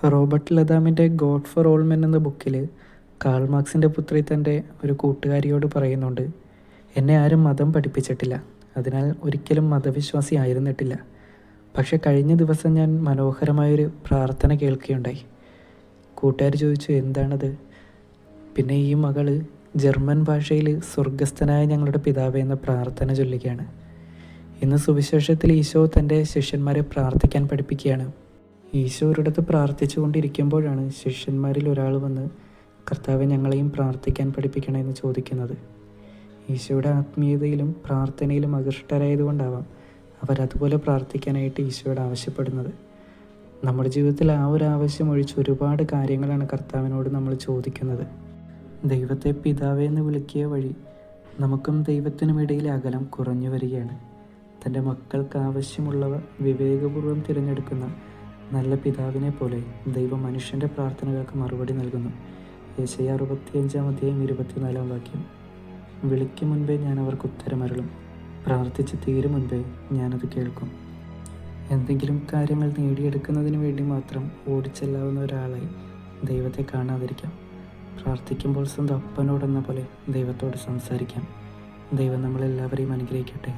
Robert ലതാമിൻ്റെ God for all men എന്ന ബുക്കിൽ കാൾ മാർക്സിൻ്റെ പുത്രി തൻ്റെ ഒരു കൂട്ടുകാരിയോട് പറയുന്നുണ്ട്, എന്നെ ആരും മതം പഠിപ്പിച്ചിട്ടില്ല, അതിനാൽ ഒരിക്കലും മതവിശ്വാസി ആയിരുന്നിട്ടില്ല. പക്ഷെ കഴിഞ്ഞ ദിവസം ഞാൻ മനോഹരമായൊരു പ്രാർത്ഥന കേൾക്കുകയുണ്ടായി. കൂട്ടുകാർ ചോദിച്ചു, എന്താണത്? പിന്നെ ഈ മകള് ജർമ്മൻ ഭാഷയിൽ സ്വർഗസ്ഥനായ ഞങ്ങളുടെ പിതാവേ എന്ന പ്രാർത്ഥന ചൊല്ലുകയാണ്. ഇന്ന് സുവിശേഷത്തിൽ ഈശോ തൻ്റെ ശിഷ്യന്മാരെ പ്രാർത്ഥിക്കാൻ പഠിപ്പിക്കുകയാണ്. ഈശോ ഒരിടത്ത് പ്രാർത്ഥിച്ചു കൊണ്ടിരിക്കുമ്പോഴാണ് ശിഷ്യന്മാരിൽ ഒരാൾ വന്ന്, കർത്താവെ ഞങ്ങളെയും പ്രാർത്ഥിക്കാൻ പഠിപ്പിക്കണമെന്ന് ചോദിക്കുന്നത്. ഈശോയുടെ ആത്മീയതയിലും പ്രാർത്ഥനയിലും ആകൃഷ്ടരായതുകൊണ്ടാവാം അവരതുപോലെ പ്രാർത്ഥിക്കാനായിട്ട് ഈശോയോട് ആവശ്യപ്പെടുന്നത്. നമ്മുടെ ജീവിതത്തിൽ ആ ഒരു ആവശ്യം ഒഴിച്ച് ഒരുപാട് കാര്യങ്ങളാണ് കർത്താവിനോട് നമ്മൾ ചോദിക്കുന്നത്. ദൈവത്തെ പിതാവേ എന്ന് വിളിക്കുക വഴി നമുക്കും ദൈവത്തിനുമിടയിലെ അകലം കുറഞ്ഞു വരികയാണ്. തൻ്റെ മക്കൾക്ക് ആവശ്യമുള്ളവ വിവേകപൂർവ്വം തിരഞ്ഞെടുക്കുന്ന നല്ല പിതാവിനെ പോലെ ദൈവം മനുഷ്യൻ്റെ പ്രാർത്ഥനകൾക്ക് മറുപടി നൽകുന്നു. യെശയ്യാ 65:24 വിളിക്കും മുൻപേ ഞാൻ അവർക്ക് ഉത്തരമരുളും, പ്രാർത്ഥിച്ച് തീരും മുൻപേ ഞാനത് കേൾക്കും. എന്തെങ്കിലും കാര്യങ്ങൾ നേടിയെടുക്കുന്നതിന് വേണ്ടി മാത്രം ഓടിച്ചെല്ലാവുന്ന ഒരാളായി ദൈവത്തെ കാണാതിരിക്കാം. പ്രാർത്ഥിക്കുമ്പോൾ സ്വന്തം അപ്പനോടെന്ന പോലെ ദൈവത്തോട് സംസാരിക്കാം. ദൈവം നമ്മളെല്ലാവരെയും അനുഗ്രഹിക്കട്ടെ.